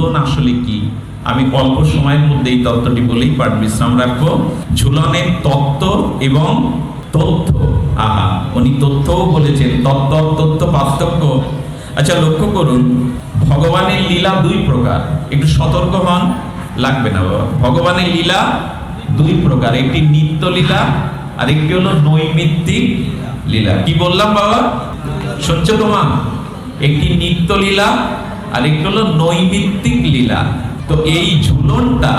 ঝুলন আসলে কি, আমি অল্প সময়ের মধ্যে এই তত্ত্বটি বলেই পাঠ বিশ্রাম রাখবো। ঝুলনের তত্ত্ব এবং তথ্য, উনি তথ্যও বলেছেন, তথ্য পার্থক্য। আচ্ছা, লক্ষ্য করুন, ভগবানের লীলা দুই প্রকার, একটু সতর্ক হন, লাগবে না বাবা। ভগবানের লীলা দুই প্রকার, একটি নিত্য লীলা আর একটি হলো নৈমিত্তিক লীলা। কি বললাম বাবা, শুনছো তোমা? একটি নিত্য লীলা আর একটি হলো নৈমিত্তিক লীলা। তো এই ঝুলনটা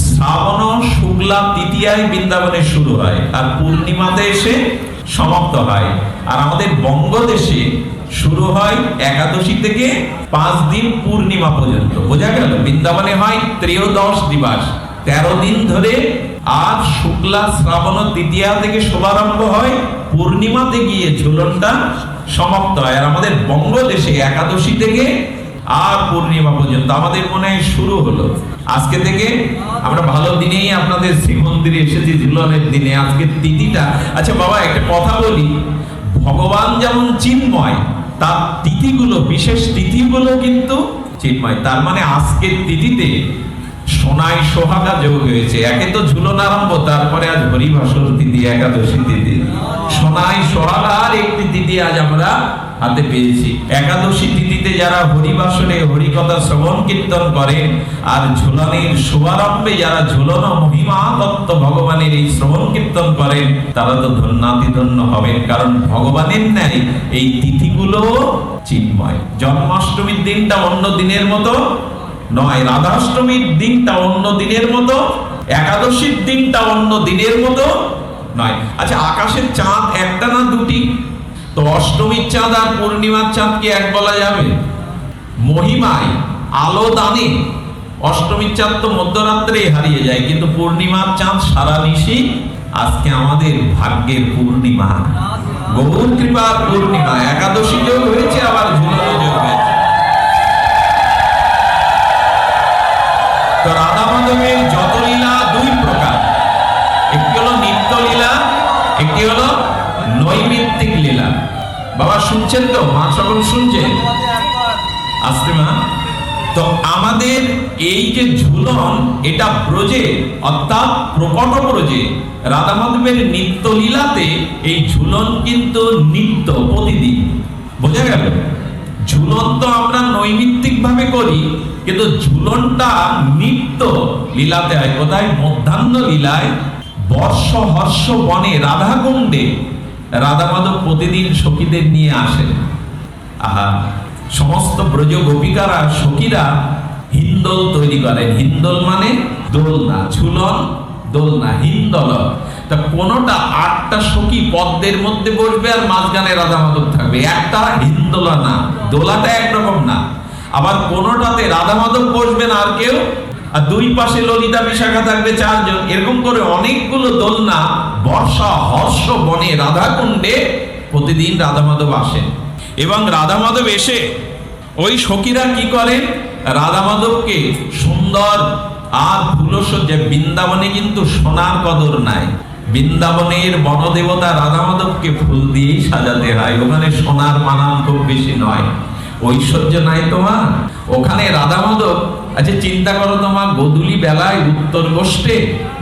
শ্রাবণ শুক্লা তৃতীয়ায় বৃন্দাবনে শুরু হয় আর পূর্ণিমাতে এসে সমাপ্ত হয়। আর আমাদের বঙ্গদেশে শুরু হয় একাদশী থেকে 5 দিন পূর্ণিমা পর্যন্ত। বোঝা গেল? বৃন্দাবনে হয় ত্রয়োদশ দিবস, 13 দিন ধরে। আর শুক্লা শ্রাবণ তৃতীয়া থেকে শুভারম্ভ হয়, পূর্ণিমাতে গিয়ে ঝুলনটা সমাপ্ত হয়। আর আমাদের বঙ্গদেশে একাদশী থেকে আর পূর্ণিমা পর্যন্ত আমাদের মনে হয় শুরু হলো আজকে থেকে। আমরা ভালো দিনেই আপনাদের শ্রীমন্দিরে এসেছি, ঝুলনের দিনে, আজকে তিথিটা। আচ্ছা বাবা, একটা কথা বলি, ভগবান যেমন চিন্ময়, তার তিথিগুলো, বিশেষ তিথিগুলো কিন্তু চিন্ময়। তার মানে আজকের তিথিতে সোনাই সোহাগা যোগ হয়েছে। একে তো ঝুলন আরম্ভ, তারপরে আজ হরিবাসর তিথি, একাদশী তিথি। সোনাই সোহাগার একটি তিথি আজ আমরা হাতে পেয়েছি। একাদশী তিথিতে যারা হরিবাসরে হরিকথা শ্রবণ কীর্তন করেন আর ঝুলনের শুভারম্ভে যারা ঝুলন মহিমা তত্ত্ব ভগবানের এই শ্রবণ কীর্তন করেন, তারা তো ধন্যাতিধন্য হবেন। কারণ ভগবানের ন্যায় এই তিথিগুলো চিন্ময়। জন্মাষ্টমীর দিনটা অন্য দিনের মতো নয়, রাধাষ্টমীর দিনটা অন্য দিনের মতো, একাদশীর দিনটা অন্য দিনের মতো নয়। আচ্ছা, আকাশের চাঁদ একটা না দুটি? তো অষ্টমীর চাঁদ আর পূর্ণিমার চাঁদ কি এক বলা যাবে? মহিমায়, আলো দানে অষ্টমীর চাঁদ তো মধ্যরাত্রে হারিয়ে যায়, কিন্তু পূর্ণিমার চাঁদ সারা নিশি। আজকে আমাদের ভাগ্যের পূর্ণিমা, গৌর কৃপার পূর্ণিমা। একাদশী যোগ হয়েছে, আবার ঝুলন যোগ হয়েছে। তো রাধা মাধবের যত লীলা দুই প্রকার, একটি হলো নিত্য লীলা, একটি হলো নৈমিত্তিক লীলা। বাবা শুনছেন তো? মা সকল শুনছেন? আসতে মা। তো আমাদের এই যে ঝুলন, এটা ব্রজে অর্থাৎ প্রকট ব্রজে রাধা মাধবের নিত্য লীলাতে এই ঝুলন কিন্তু নিত্য, প্রতিদিন। বোঝা গেল? ঝুলন তো আমরা নৈমিত্তিক ভাবে করি, কিন্তু ঝুলনটা নিত্য লীলাতে হয়। কোথায়? মধ্যাহ্ন লীলায় বর্ষ হর্ষ বনে রাধাকুণ্ডে রাধা মাধব প্রতিদিন সখীদের নিয়ে আসেন। সমস্ত ব্রজ গোপিকারা, সখীরা হিন্দোল তৈরি করেন। হিন্দোল মানে দোলনা, ঝুলন দোলনা, হিন্দোল। তা কোনটা 8টা সখী পদ্মের মধ্যে বসবে আর মাঝখানে রাধা মাধব থাকবে, একটা হিন্দোলা না, দোলাটা একরকম না। আবার কোনটাতে রাধা মাধব বসবেন আর কেউ, আর দুই পাশে ললিতা বিশাখা থাকবে, 4 জন। এরকম করে অনেকগুলো দোলনা বর্ষা হর্ষ বনে রাধাকুণ্ডে প্রতিদিন রাধা মাধব আসেন। এবং রাধা মাধব এসে ওই সখীরা কি করেন? রাধা মাধবকে সুন্দর আর ফুলসজ্জা, বৃন্দাবনে কিন্তু সোনার কদর নাই, বৃন্দাবনের বনদেবতা রাধা মাধবকে ফুল দিয়েই সাজাতে হয়। ওখানে সোনার মানান খুব বেশি নয়, ঐশ্বর্য নাই তোমার ওখানে। রাধা মাধব, আচ্ছা চিন্তা করো তোমা, গোধূলি বেলায় উত্তর গোষ্ঠে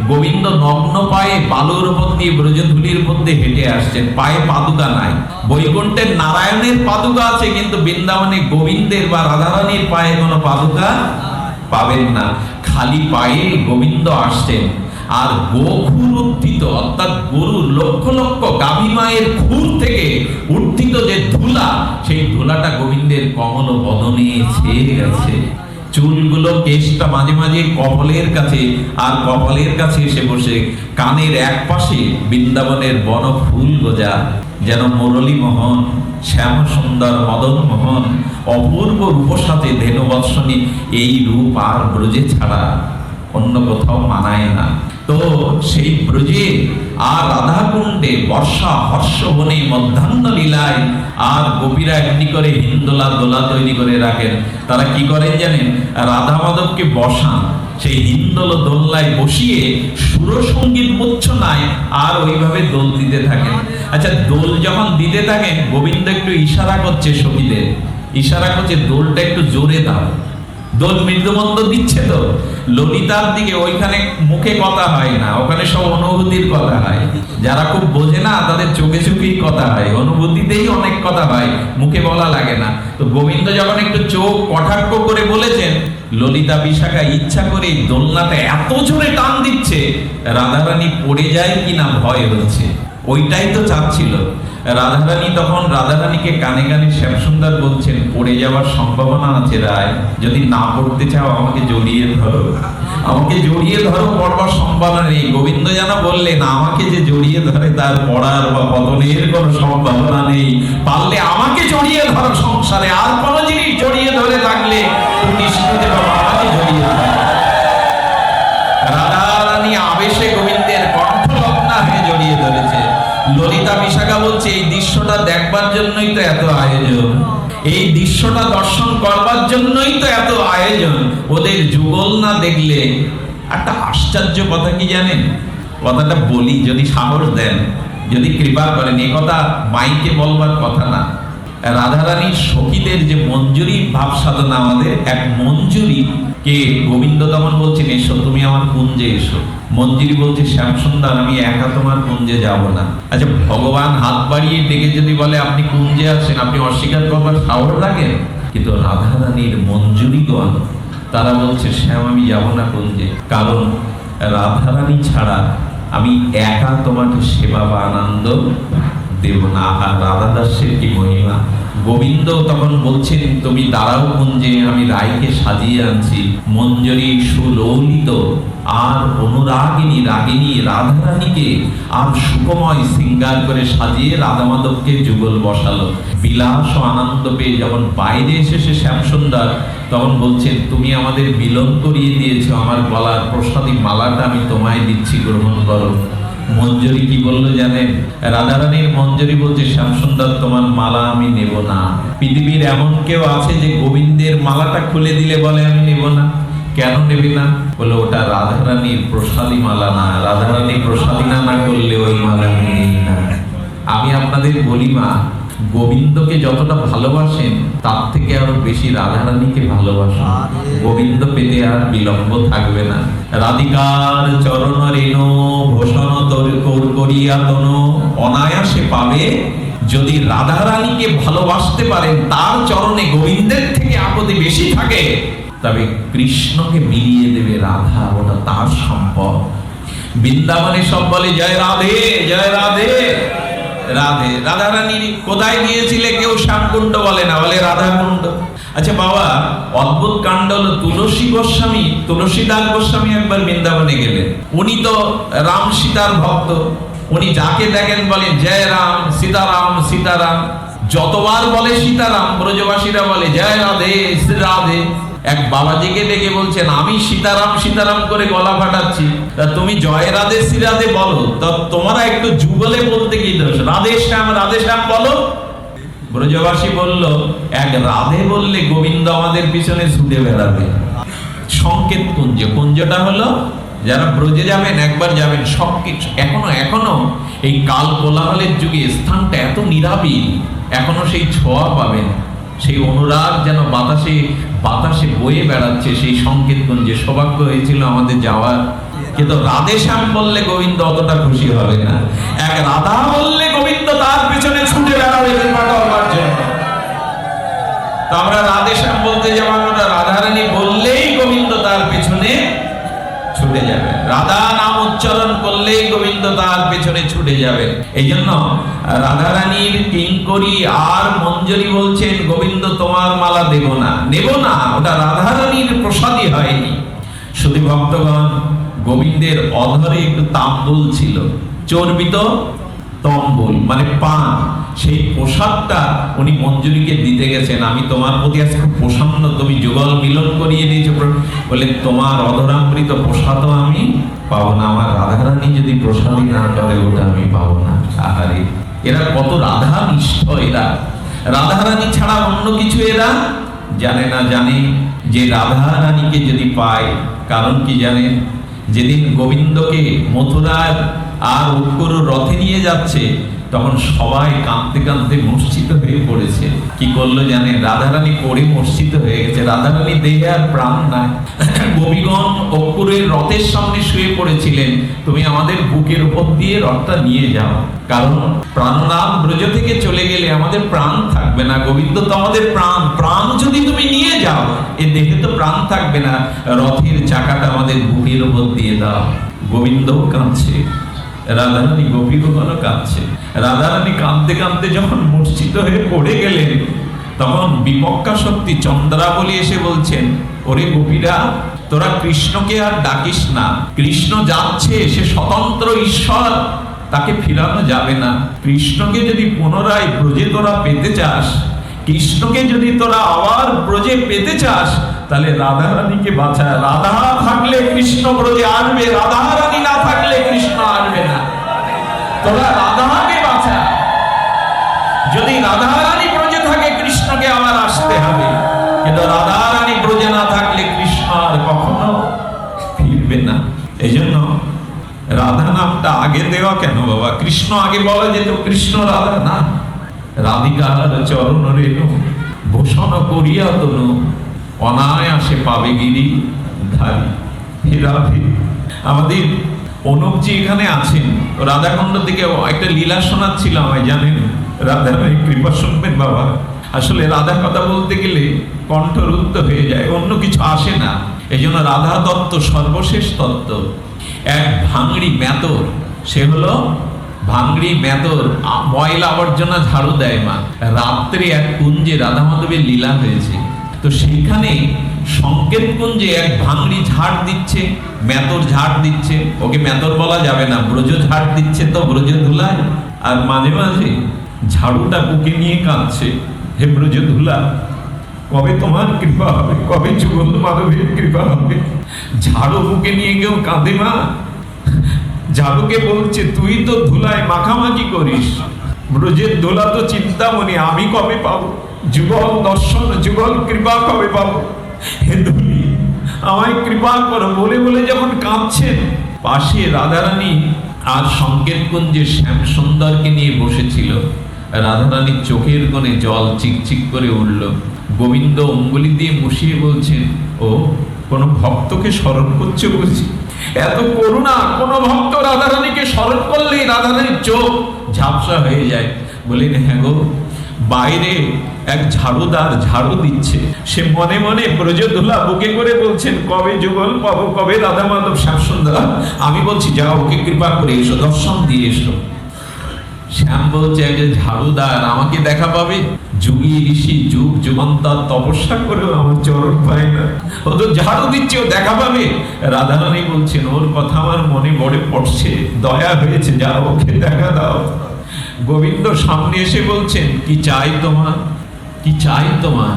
গোবিন্দ নগ্ন পায়ে বালুর উপর দিয়ে ব্রজধূলির মধ্যে হেঁটে আসছেন, পায়ে পাদুকা নাই। বৈকুণ্ঠের নারায়ণের পাদুকা আছে, কিন্তু বৃন্দাবনে গোবিন্দের বা রাধারানীর পায়ে কোনো পাদুকা পাবেন না। খালি পায়ে গোবিন্দ আসছেন। আর গোখুর উত্থিত, অর্থাৎ গরুর লক্ষ লক্ষ গাভী মায়ের খুর থেকে উত্থিত যে ধুলা, সেই ধুলাটা গোবিন্দের কমল বদনে ছেয়ে গেছে। চুলগুলো, কেশটা মাঝে মাঝে কপালের কাছে, আর কপালের কাছে এসে বসে কানের এক পাশে বৃন্দাবনের বন ফুল গোজা, যেন মুরলী মোহন, শ্যাম সুন্দর মদন মোহন, অপূর্ব রূপসাথে ধেনুবৎসনী। এই রূপ আর ব্রজে ছাড়া অন্য কোথাও মানায় না। তো সেই ব্রজে আর রাধাকুণ্ডে বর্ষা হর্ষ বনে মধ্যাহ্ন লীলায় আর গোপীরা এমনি করে হিন্দোলা দোলা তৈরি করে রাখেন। তারা কি করেন জানেন? রাধা মাধবকে বসান, সেই হিন্দোল দোলনায় বসিয়ে সুরসঙ্গীত মূর্ছনায় আর ওইভাবে দোল দিতে থাকেন। আচ্ছা, দোল যখন দিতে থাকেন, গোবিন্দ একটু ইশারা করছে সখীদের, ইশারা করছে দোলটা একটু জোরে দাও। দোল মৃদুমন্দ দিচ্ছে তো, ললিতার দিকে ওইখানে মুখে কথা হয় না, ওখানে সব অনুভূতির কথা হয়। যারা খুব বোঝে না তাদের চোখে চোখেই কথা হয়, অনুভূতিতেই অনেক কথা হয়, মুখে বলা লাগে না। তো গোবিন্দ যখন একটু চোখ কটাক্ষ করে বলেছেন, ললিতা বিশাখা ইচ্ছা করে দোলনাটা এত জোরে টান দিচ্ছে রাধারানী পড়ে যায় কিনা ভয় হচ্ছে, ওইটাই তো চাচ্ছিল রাধারানী। তখন রাধারানীকে কানে কানে শ্যামসুন্দর বলছেন, পড়ে যাওয়ার সম্ভাবনা আছে রায়, যদি না পড়তে চাও আমাকে জড়িয়ে ধরো, আমাকে জড়িয়ে ধরো, পড়বার সম্ভাবনা নেই। গোবিন্দ যেন বললেন, আমাকে যে জড়িয়ে ধরে তার পড়ার বা পতনের কোনো সম্ভাবনা নেই, পারলে আমাকে জড়িয়ে ধরো, সংসারে আর কোনো জিনিস জড়িয়ে ধরে থাকলে তুমি নিশ্চিন্তে পাবো, আমাকে জড়িয়ে ধরো। রাধারানী আবেশে গোবিন্দের কণ্ঠলগ্না হয়ে জড়িয়ে ধরেছে। ললিতা বিশাখা বলছে, এই দৃশ্যটা দেখবার জন্যই তো এত আয়োজন, এই দৃশ্যটা দর্শন করবার জন্যই তো এত আয়োজন। ওদের যুগল না দেখলে। একটা আশ্চর্য কথা কি জানেন, কথাটা বলি যদি সাহস দেন, যদি কৃপা করেন, এ কথা মাইকে বলবার কথা না। রাধারানীর সখীদের যে মঞ্জুরি ভাব সাধনা, আমাদের এক মঞ্জুরি কে গোবিন্দ তখন বলছেন, এসো তুমি আমার কুঞ্জে এসো। মঞ্জুরি বলছে, শ্যামসুন্দর আমি একা তোমার কুঞ্জে যাব না। আচ্ছা, ভগবান হাত বাড়িয়ে ডেকে যদি বলে আপনি কুঞ্জে আসেন, আপনি অস্বীকার করবার সাহস রাখেন? কিন্তু রাধারানীর মঞ্জুরিগণ তারা বলছে, শ্যাম আমি যাব না কুঞ্জে, কারণ রাধারানী ছাড়া আমি একা তোমাকে সেবা বা আনন্দ দেব না। আর রাধা দাসের কি মহিমা! গোবিন্দ তখন বলছেন, তুমি দাঁড়াও কুঞ্জে, আমি রায়কে সাজিয়ে আনছি। মঞ্জরি সুললিত আর অনুরাগিনী রাগিনী রাধারানীকে আর সুকময় শৃঙ্গার করে সাজিয়ে রাধা মাধবকে যুগল বসালো। বিলাস ও আনন্দ পেয়ে যখন বাইরে এসেছে শ্যামসুন্দর, তখন বলছেন, তুমি আমাদের মিলন করিয়ে দিয়েছো, আমার গলার প্রসাদী মালাটা আমি তোমায় দিচ্ছি, গ্রহণ করো। মঞ্জরি কি বললো জানেন? রাধারানীর মঞ্জরি বলছে, শ্যামসুন্দর তোমার মালা আমি নেব না। পৃথিবীর এমন কেউ আছে যে গোবিন্দের মালাটা খুলে দিলে বলে আমি নেব না? কেন নেবে না? বলে ওটা রাধারানীর প্রসাদী মালা না, রাধারানী প্রসাদী না করলে ওই মালা আমি নেই না। আমি আপনাদের বলি মা, গোবিন্দকে যতটা ভালোবাসেন তার থেকে আরো বেশি রাধারানীকে ভালোবাসেন। গোবিন্দ পেতে আর বিলম্ব থাকবে না। রাধিকার চরণ রেণু ভূষণ তোর করিয়া তনু অনায়াসে পাবে। যদি রাধারানীকে ভালোবাসতে পারেন, তার চরণে গোবিন্দের থেকে আপত্তি বেশি থাকে, তবে কৃষ্ণকে মিলিয়ে দেবে রাধা, ওটা তার সম্পদ। বৃন্দাবনে সব বলে জয় রাধে জয় রাধে রাধে। রাধারানী কোথায় গিয়েছিলে? কেউ শ্যামকুণ্ড বলে না, বলে রাধাকুণ্ড। আচ্ছা বাবা, অদ্ভুত কাণ্ড হলো, তুলসীদাস গোস্বামী একবার বৃন্দাবনে গেলেন। উনি তো রাম সীতার ভক্ত, উনি যাকে দেখেন বলেন জয় রাম সীতারাম সীতারাম। যতবার বলে সীতারাম, ব্রজবাসীরা বলে জয় রাধে শ্রী রাধে। এক বাবাজিকে ডেকে বলছেন, আমি সীতারাম সীতারাম করে গলা ফাটাচ্ছি, তা তুমি জয় রাধে শ্রী রাধে বলো, তা তোমরা একটু যুগলে বলতে কি দোষ? রাধে শ্যাম বলো। ব্রজবাসী বলল, এক রাধে বললে গোবিন্দ আমাদের পিছনে ছুটে বেড়াবে। সংকেত কুঞ্জ, কুঞ্জটা হলো যারা ব্রজে যাবেন একবার যাবেন, সবকিছু এখনো এই কাল কোলাহলের যুগে স্থানটা এত নিরাবিল, এখনো সেই ছোঁয়া পাবেন, সেই অনুরাগ যেন বাতাসে বয়ে বেড়াচ্ছে সেই সংকেত কুঞ্জে। সৌভাগ্য হয়েছিল আমাদের যাওয়ার। কিন্তু রাধে শ্যাম বললে গোবিন্দ অতটা খুশি হবে না। এক রাধা বললে গোবিন্দ তার পিছনে ছুটে বেড়াবে কৃপা করবার জন্য। তো আমরা রাধে শ্যাম বলতে যাব, আমরা রাধারানী বললেই গোবিন্দ তার পিছনে ছুটে যাবে। রাধা নাম উচ্চারণ করলেই গোবিন্দ তার পেছনে ছুটে যাবে। এই জন্য রাধারানীর কিঙ্করী আর মঞ্জরি বলছেন, গোবিন্দ তোমার মালা দেব না, নেব না, ওটা রাধারানীর প্রসাদী হয়নি। শুধু ভক্তগণ, গোবিন্দের অধরে একটু তাম্বুল ছিল, চর্বিত তম্বুল মানে পান, সেই প্রসাদটা উনি মঞ্জুরিকে দিতে গেছেন। আমি তোমার প্রতি আজকে খুব প্রসন্ন, তুমি যুগল মিলন করিয়ে দিয়েছো, বলে তোমার অধরামৃত প্রসাদও আমি পাবো না, আমার রাধারানী যদি প্রসাদী না করে ওটা আমি পাবো না। আহারে, এরা কত রাধা নিষ্ঠ! এরা রাধারানী ছাড়া অন্য কিছু এরা জানে না। জানে যে রাধারানীকে যদি পায়, কারণ কি জানেন? যেদিন গোবিন্দকে মথুরার আর উৎকুর রথে নিয়ে যাচ্ছে, তখন সবাই কাঁদতে কাঁদতে মূর্ছিত হয়ে পড়েছে। কি করলো জানে? রাধারানী পড়ে মূর্ছিত হয়ে গেছে। রাধারানী দেহে আর প্রাণ নাই। গোপীগণ অপুরের রথের সামনে শুয়ে পড়েছিলেন, তুমি আমাদের বুকের উপর দিয়ে রথটা নিয়ে যাও, কারণ প্রাণনাথ ব্রজ থেকে চলে গেলে আমাদের প্রাণ থাকবে না। গোবিন্দ তো আমাদের প্রাণ, প্রাণ যদি তুমি নিয়ে যাও এ দেহে তো প্রাণ থাকবে না, রথের চাকাটা আমাদের বুকের উপর দিয়ে দাও। গোবিন্দও কাঁদছে, রাধারানী গোপীগণও কাঁদছে। রাধারানী কাঁদতে কাঁদতে যখন মূর্ছিত হয়ে পড়ে গেলেন, তখন বিপক্কা শক্তি চন্দ্রাবলী এসে বলছেন, ওরে গোপীরা, তোরা কৃষ্ণকে আর ডাকিস না। কৃষ্ণ যাচ্ছে, সে স্বতন্ত্র ঈশ্বর, তাকে ফিরানো যাবে না। কৃষ্ণকে যদি পুনরায় ব্রজে তোরা পেতে চাস, কৃষ্ণকে যদি তোরা আবার ব্রজে পেতে চাস, তাহলে রাধারানীকে বাঁচা। রাধা থাকলে কৃষ্ণ ব্রজে আসবে, রাধারানী না থাকলে কৃষ্ণ আসবে না। তোরা রাধাকে বাঁচা। যদি রাধারানী ব্রজে থাকে, কৃষ্ণকে আবার আসতে হবে, কিন্তু রাধারানী ব্রজে না থাকলে কৃষ্ণ আর কখনো ফিরবে না। এই জন্য রাধা নামটা আগে দেওয়া কেন বাবা? কৃষ্ণ আগে বলা যেত, কৃষ্ণ রাধা না। রাধিকার চরণ রেণু ভূষণ করিয়া তনু, অনায়াসে পাবে গিরি ধারী। হে রাধে, আমাদের অনুপজি এখানে আছেন, রাধাকুণ্ড থেকে একটা লীলা শোনাচ্ছিল আমায়, জানেন? রাধার কৃপা শুনবেন বাবা। আসলে রাধা কথা বলতে গেলে কণ্ঠরুদ্ধ হয়ে যায়, অন্য কিছু আসে না। এই জন্য রাধা তত্ত্ব সর্বশেষ তত্ত্ব। এক ভাঙড়ি মেতর, সে হলো ভাঙড়ি মেতর, ময়লা আবর্জনা ঝাড়ু দেয় মা। রাত্রে এক কুঞ্জে রাধা মাধবের লীলা হয়েছে, তো সেইখানে সংকেত কুঞ্জে এক ভাঙড়ি ঝাড় দিচ্ছে, মেতর ঝাড় দিচ্ছে। ওকে মেতর বলা যাবে না, ব্রজ ঝাড় দিচ্ছে তো ব্রজ ধুলায়। আর মাঝে মাঝে ঝাড়ুটা বুকে নিয়ে কাঁদছে, হে ব্রজ ধুলা, কবে তোমার কৃপা হবে, কবে যুগল মাধবের কৃপা হবে। ঝাড়ু বুকে নিয়ে কেউ কাঁদে মা? ঝাড়ুকে বলছে, তুই তো ধুলায় মাখামাখি করিস, ব্রজের ধুলা তো চিন্তামণি, আমি কবে পাবো যুগল দর্শন, যুগল কৃপা কবে পাবো? হে ধুলি, আমায় কৃপা করো বলে বলে যখন কাঁদছেন, পাশে রাধারানী আর সংকেত কুঞ্জে শ্যাম সুন্দরকে নিয়ে বসেছিল। রাধারানীর চোখের কোণে জল চিকচিক করে উঠল। গোবিন্দ অঙ্গুলি দিয়ে মুছিয়ে বলছেন, ও কোন ভক্তকে স্মরণ করছে বুঝি? এত করুণা! কোন ভক্ত রাধারানীকে স্মরণ করলেই রাধারানীর চোখ ঝাপসা হয়ে যায়। বলেন, হ্যাঁ গো, বাইরে এক ঝাড়ুদার ঝাড়ু দিচ্ছে, সে মনে মনে ব্রজধুলা বুকে করে বলছেন, কবে যুগল পাবো, কবে রাধা মাধব শ্যাম সুন্দর। আমি বলছি, যাও ওকে কৃপা করে এসো, দর্শন দিয়ে এসো। শ্যাম বলছে, একজন ঝাড়ুদার আমাকে দেখা পাবে? যুগী ঋষি যুগ যুগান্তর তপস্যা করেও আমার চরণ পায় না, ও তো ঝাড়ু দিচ্ছে, ও দেখা পাবে? রাধারানী বলছেন, ওর কথা আমার মনে বড়ে পড়ছে, দয়া হয়েছে, যাও ওকে দেখা দাও। গোবিন্দ সামনে এসে বলছেন, কি চাই তোমার, কি চাই তোমার?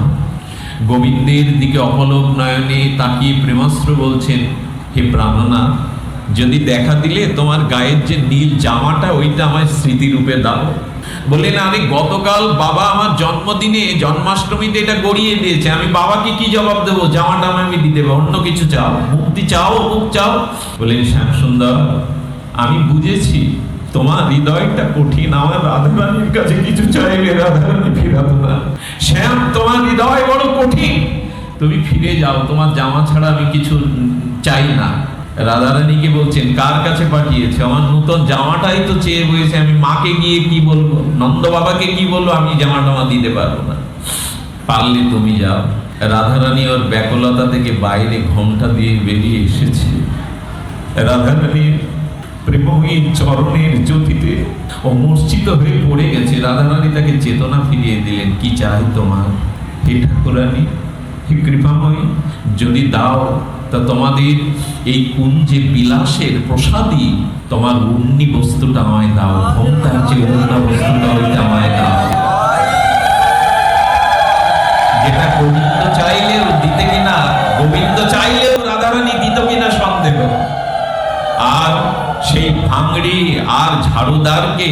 গোবিন্দের দিকে অপলক নয়নে তাকিয়ে প্রেমাস্ত্র বলছেন, হে প্রাণনাথ, যদি দেখা দিলে তোমার গায়ের যে নীল জামাটা, ওইটা আমার স্মৃতিরূপে দাও। বললেন, আমি গতকাল বাবা আমার জন্মদিনে জন্মাষ্টমীতে এটা গড়িয়ে দিয়েছে, আমি বাবাকে কি জবাব দেবো? জামাটা আমি দিতে পারবো, অন্য কিছু চাও, মুক্তি চাও, মুখ চাও। বললেন, শ্যাম সুন্দর, আমি বুঝেছি তোমার হৃদয়টা কঠিন, আমার রাধারানীর কাছে কিছু চাইলে রাধারানী ফিরাতো না। শ্যাম, তোমার হৃদয় বড় কঠিন, তুমি ফিরে যাও, তোমার জামা ছাড়া আমি কিছু চাই না। রাধারানীকে বলছেন, কার কাছে পাঠিয়েছে? আমার নতুন জামাটাই তো চেয়ে বসেছে, আমি মাকে গিয়ে কি বলবো, নন্দ বাবাকে কি বলবো? আমি জামাটা দিতে পারবো না, পারলে তুমি যাও। রাধারানী ওর ব্যাকুলতা থেকে বাইরে ঘোমটা দিয়ে বেরিয়ে এসেছে। রাধারানীর প্রেমময়ী চরণের জ্যোতিতে ও মূর্ছিত হয়ে পড়ে গেছে। রাধারানী তাকে চেতনা ফিরিয়ে দিলেন, কি চাই তোমার? হে ঠাকুরানী, হে কৃপাময়ী, যদি দাও তা তোমাদের এই কুঞ্জে বিলাসের প্রসাদী তোমার উন্নি বস্তুটা আমায় দাও, ঘোমটার যে উন্না বস্তুটা ওইটা আমায় দাও। যেটা গোবিন্দ চাইলেও দিতে কিনা, গোবিন্দ চাইলেও রাধারানী দিত কিনা সন্দেহ। আর সেই ভাঙড়ি আর ঝাড়ুদারকে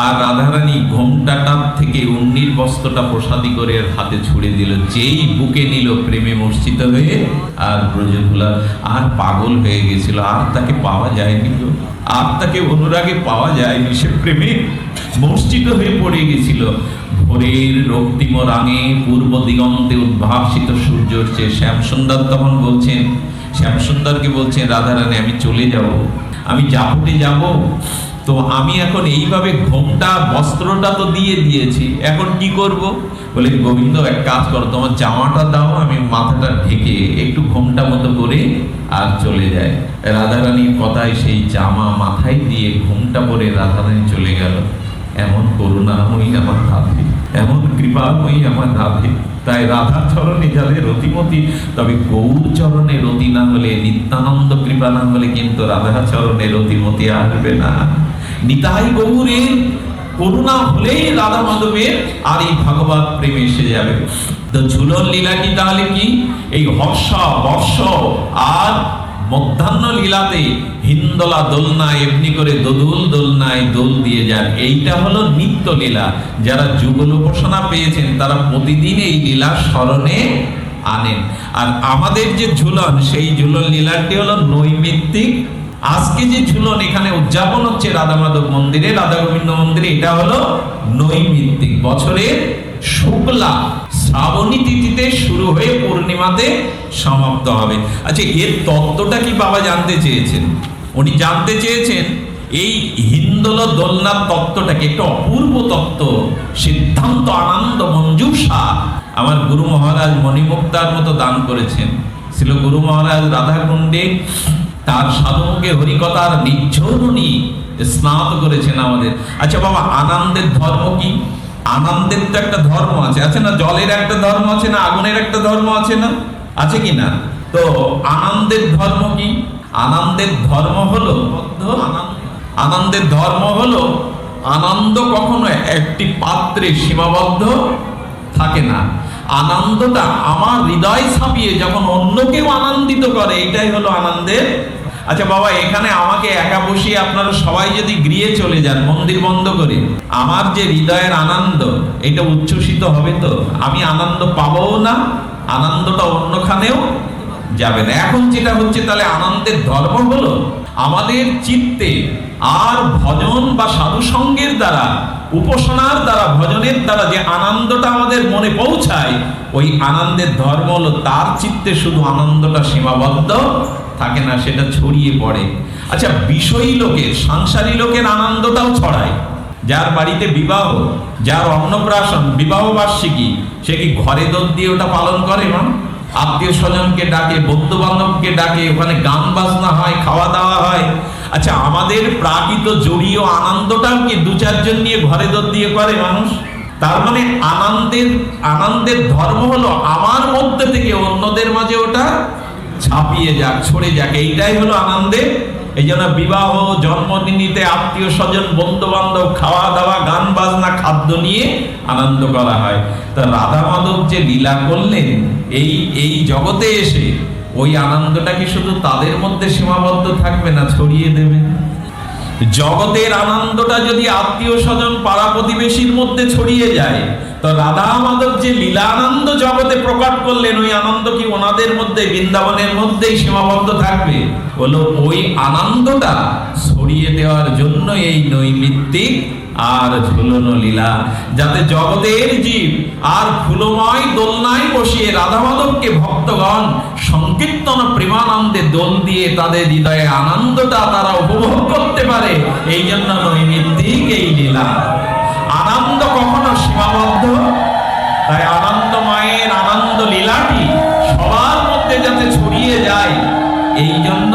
আর রাধারানী ঘোমটাটার থেকে উন্নির বস্ত্রটা প্রসাদী করে হাতে ছুড়ে দিল। যেই বুকে নিল, প্রেমে মূর্ছিত হয়ে আর ব্রজধুলা আর পাগল হয়ে গেছিল, আর তাকে পাওয়া যায়নি, আর তাকে অনুরাগে পাওয়া যায়নি। সে প্রেমে মূর্ছিত হয়ে পড়ে গেছিল। ভোরের রক্তিম রাঙে পূর্ব দিগন্তে উদ্ভাসিত সূর্য উঠছে। শ্যামসুন্দর তখন বলছেন, শ্যামসুন্দরকে বলছেন, রাধারানী আমি চলে যাব, আমি জাপুটে যাব, তো আমি এখন এইভাবে ঘোমটা বস্ত্রটা তো দিয়ে দিয়েছি, এখন কি করব? বলে গোবিন্দ এক কাজ করো, তোমার জামাটা দাও, আমি মাথাটা ঢেকে একটু ঘোমটা মতো করে আর চলে যায়। রাধারানীর কথায় সেই জামা মাথায় দিয়ে ঘোমটা পরে রাধারানী চলে গেল। এমন করুণাময়ী আমার রাধে, এমন কৃপাময়ী আমার রাধে। তাই রাধার চরণে যাদের রতিমতি, তবে গৌর চরণে রতি না হলে, নিত্যানন্দ কৃপা না হলে কিন্তু রাধার চরণে রতিমতি আসবে না। নিতাই গৌরের করুণা হলেই রাধা মাধবের আর এই ভগবত প্রেম এসে যাবে। তো ঝুলন লীলাটি তাহলে কি? এই হর্ষ বর্ষ আর মধ্যাহ্ন লীলাতে হিন্দোলা দোলনায় এমনি করে দোদুল দোলনায় দোল দিয়ে যান, এইটা হলো নিত্য লীলা। যারা যুগল উপাসনা পেয়েছেন তারা প্রতিদিন এই লীলা স্মরণে আনেন। আর আমাদের যে ঝুলন, সেই ঝুলন লীলাটি হলো নৈমিত্তিক। আজকে যে ঝুলন এখানে উদযাপন হচ্ছে রাধা মাধব মন্দিরে, রাধা গোবিন্দ মন্দিরে, এটা হলো নৈমিত্তিক। বছরের শুক্লা শ্রাবণী তিথিতে শুরু হয়ে পূর্ণিমাতে সমাপ্ত হবে। আচ্ছা, এর তত্ত্বটা কি বাবা জানতে চেয়েছেন? উনি জানতে চেয়েছেন এই হিন্দোল দোলনার তত্ত্বটাকে, একটা অপূর্ব তত্ত্ব, সিদ্ধান্ত আনন্দ মঞ্জুষা আমার গুরু মহারাজ মণিমুক্তার মতো দান করেছেন। ছিল গুরু মহারাজ রাধাকুণ্ডে তার সাধুকে হরিকথার নির্ঝরণী স্নাত করেছেন আমাদের। আচ্ছা বাবা, আনন্দের ধর্ম কি? আনন্দের তো একটা ধর্ম আছে না? জলের একটা ধর্ম আছে না? আগুনের একটা ধর্ম আছে না? আছে কি না? তো আনন্দের ধর্ম কি? আনন্দের ধর্ম হলো আনন্দের ধর্ম হলো আনন্দ কখনো একটি পাত্রে সীমাবদ্ধ থাকে না। আনন্দটা আমার হৃদয় ছাপিয়ে যখন অন্যকেও আনন্দিত করে, এটাই হলো আনন্দের। আচ্ছা বাবা, এখানে আমাকে একা বসিয়ে আপনারা সবাই যদি গৃহে চলে যান মন্দির বন্ধ করে, আমার যে হৃদয়ের আনন্দ এটা উচ্ছ্বসিত হবে তো? আমি আনন্দ পাবো না, আনন্দটা অন্যখানেও যাবে না। এখন যেটা হচ্ছে, তাহলে আনন্দের ধর্ম হলো আমাদের চিত্তে আর ভজন বা সাধু সঙ্গের দ্বারা, উপাসনার দ্বারা, ভজনের দ্বারা যে আনন্দটা আমাদের মনে পৌঁছায়, ওই আনন্দের ধর্ম হলো তার চিত্তে শুধু আনন্দটা সীমাবদ্ধ থাকে না, সেটা ছড়িয়ে পড়ে। আচ্ছা, বিষয়ী লোকের, সাংসারিক লোকের আনন্দটাও ছড়ায়। যার বাড়িতে বিবাহ, যার অন্নপ্রাশন, বিবাহ বার্ষিকী, সে কি ঘরে দোল দিয়ে ওটা পালন করে? মা আত্মীয় স্বজনকে ডাকে, বন্ধু বান্ধবকে ডাকে, ওখানে গান বাজনা হয়, খাওয়া দাওয়া হয়। আচ্ছা, আমাদের প্রাকৃত জড়ীয় আনন্দটাও কি দু চারজন নিয়ে ঘরে দোল দিয়ে করে মানুষ? তার মানে আনন্দের ধর্ম হলো আমার মধ্যে থেকে অন্যদের মাঝে ওটা ছাপিয়ে যাক, ছড়ে যাক, এইটাই হলো আনন্দের। এই জন্য বিবাহ, জন্মদিনীতে আত্মীয় স্বজন, বন্ধু বান্ধব, খাওয়া দাওয়া, গান বাজনা, খাদ্য নিয়ে আনন্দ করা হয়। তা রাধা মাধব যে লীলা করলেন এই জগতে এসে, ওই আনন্দটা কি শুধু তাদের মধ্যে সীমাবদ্ধ থাকবে না, ছড়িয়ে দেবে? জগতের আনন্দটা যদি আত্মীয় স্বজন, পাড়া প্রতিবেশীর মধ্যে ছড়িয়ে যায়, তো রাধা মাধব যে লীলা আনন্দ জগতে প্রকট করলেন, ওই আনন্দ কি ওনাদের মধ্যে, বৃন্দাবনের মধ্যেই সীমাবদ্ধ থাকবে? হলো ওই আনন্দটা ছড়িয়ে দেওয়ার জন্য এই নৈমিত্তিক আর ঝুলনো লীলা, যাতে জগতের জীব আর ফুলময় দোলনায় বসিয়ে রাধা মাধবকে ভক্তগণ সংকীর্তন প্রেমানন্দে দোল দিয়ে তাদের হৃদয়ে আনন্দটা তারা উপভোগ করতে পারে। এই জন্য নৈমিত্তিক এই লীলা। আনন্দ কখনো সীমাবদ্ধ, তাই আনন্দময়ের আনন্দ লীলাটি সবার মধ্যে যাতে ছড়িয়ে যায়, এই জন্য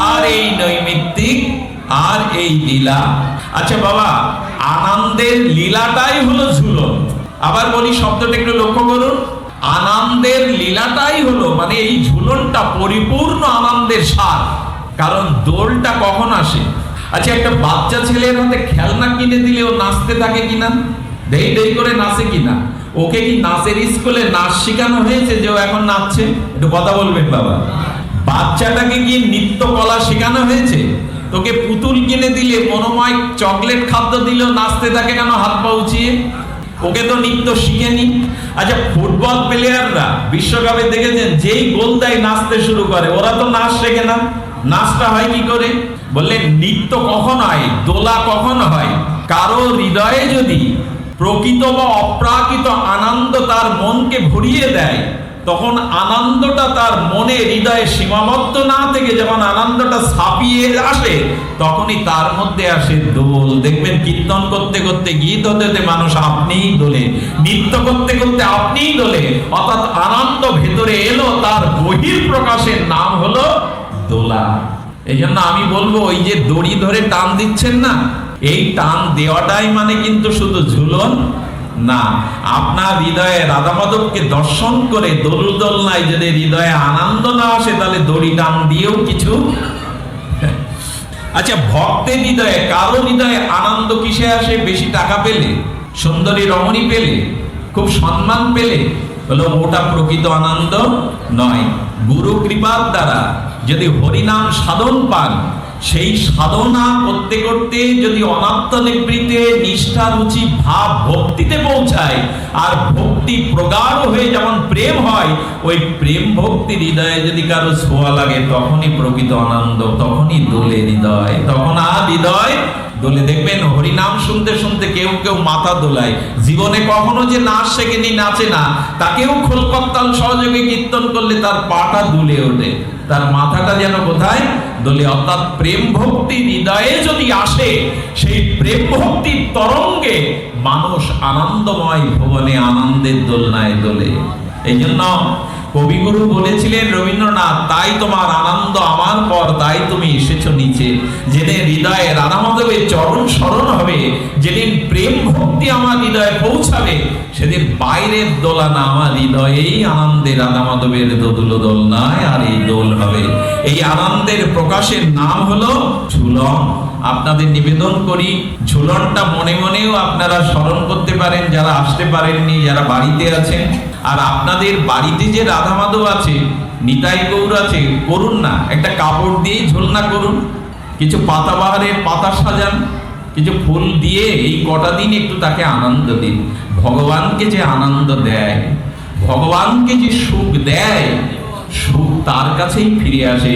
আর এই নৈমিত্তিক আর এই লীলা। আচ্ছা বাবা, আনন্দের লীলাটাই হলো ঝুলন। আবার বলি, শব্দটা একটু লক্ষ্য করুন। আনন্দের লীলাটাই হলো, মানে এই ঝুলনটা পরিপূর্ণ আনন্দের সার। কারণ দোলটা কখন আসে? আচ্ছা, একটা বাচ্চা ছেলের হাতে খেলনা কিনে দিলে ও নাচতে থাকে কিনা? দেই দেই করে নাচে কিনা? ওকে কি নাচের স্কুলে নাচ শেখানো হয়েছে যে ও এখন নাচছে? একটু কথা বলবেন বাবা। বাচ্চাটাকে কি নৃত্য কলা শেখানো হয়েছে? তোকে পুতুল কিনে দিলে, মনোময় চকলেট খাদ্য দিলেও নাচতে থাকে কেন হাত পা উঁচিয়ে? ওকে তো নৃত্য শিখেনি। আচ্ছা, ফুটবল প্লেয়াররা বিশ্বকাপে দেখেছেন, যেই গোল দেয় নাচতে শুরু করে, ওরা তো নাচ শেখে না। নাচটা হয় কি করে? বললেন নৃত্য কখন হয়, দোলা কখন হয়? কারো হৃদয়ে যদি প্রকৃত বা অপ্রাকৃত আনন্দ তার মনকে ভরিয়ে দেয়, তখন আনন্দটা তার মনে হৃদয়ে সীমাবদ্ধ না থেকে যখন আনন্দটা ছাপিয়ে আসে, তখনই তার মধ্যে আসে দোল। দেখবেন কীর্তন করতে করতে, গীত হতে হতে মানুষ আপনিই দোলে, নৃত্য করতে করতে আপনিই দোলে, অর্থাৎ আনন্দ ভেতরে এলো, তার বহির প্রকাশের নাম হলো দোলা। এই জন্য আমি বলবো, ওই যে দড়ি ধরে টান দিচ্ছেন না, এই টান দেওয়াটাই মানে কিন্তু শুধু ঝুলন না। আপনার হৃদয়ে রাধা মাধবকে দর্শন করে দোল দোলনায় যদি হৃদয়ে আনন্দ না আসে, তাহলে দড়ি টান দিয়েও কিছু। আচ্ছা, ভক্তের হৃদয়ে, কারো হৃদয়ে আনন্দ কিসে আসে? বেশি টাকা পেলে, সুন্দরী রমণী পেলে, খুব সম্মান পেলে, বলো ওটা প্রকৃত আনন্দ নয়। গুরু কৃপার দ্বারা যদি হরিনাম সাধন পান, সেই সাধনা করতে করতে যদি অনাত্ম নিবৃত্তে নিষ্ঠা রুচি ভাব ভক্তিতে পৌঁছায়, আর ভক্তি প্রগাঢ় হয়ে যেমন প্রেম হয়, ওই প্রেম ভক্তি হৃদয়ে যদি কারো ছোঁয়া লাগে, তখনই প্রকৃত আনন্দ, তখনই দোলে হৃদয়, তখন আর হৃদয় দোলে। দেখবেন হরিনাম শুনতে শুনতে কেউ কেউ মাথা দোলায়, জীবনে কখনো যে নাচ শেখেনি, নাচে না, তাকেও খোলকর্তাল সহযোগে কীর্তন করলে তার পাটা দুলে ওঠে, তার মাথাটা যেন কোথায় দোলে। অর্থাৎ প্রেম ভক্তি হৃদয়ে যদি আসে, সেই প্রেম ভক্তির তরঙ্গে মানুষ আনন্দময় ভুবনে আনন্দের দোলনায় দোলে। এই জন্য কবিগুরু বলেছিলেন রবীন্দ্রনাথ, তাই তোমার আনন্দ আমার পর, তাই তুমি এসেছো নিচে। যেদিন হৃদয়ে রাধা মাধবের চরণ স্মরণ হবে, যেদিন প্রেম ভক্তি আমার হৃদয়ে পৌঁছাবে, সেদিন বাইরের দোলনা আমার হৃদয়েই আনন্দে রাধা মাধবের দোদুল দোলনায় আর এই দোল হবে। এই আনন্দের প্রকাশের নাম হলো ঝুলন। আপনাদের নিবেদন করি, ঝুলনটা মনে মনেও আপনারা স্মরণ করতে পারেন, যারা আসতে পারেননি, যারা বাড়িতে আছেন। আর আপনাদের বাড়িতে যে রাধা মাধব আছে, নিতাই গৌর আছে, করুন না, একটা কাপড় দিয়ে ঝুলনা করুন, কিছু পাতাবাহারের পাতা সাজান, কিছু ফুল দিয়ে এই কটা দিন একটু তাকে আনন্দ দিন। ভগবানকে যে আনন্দ দেয়, ভগবানকে যে সুখ দেয়, সুখ তার কাছেই ফিরে আসে।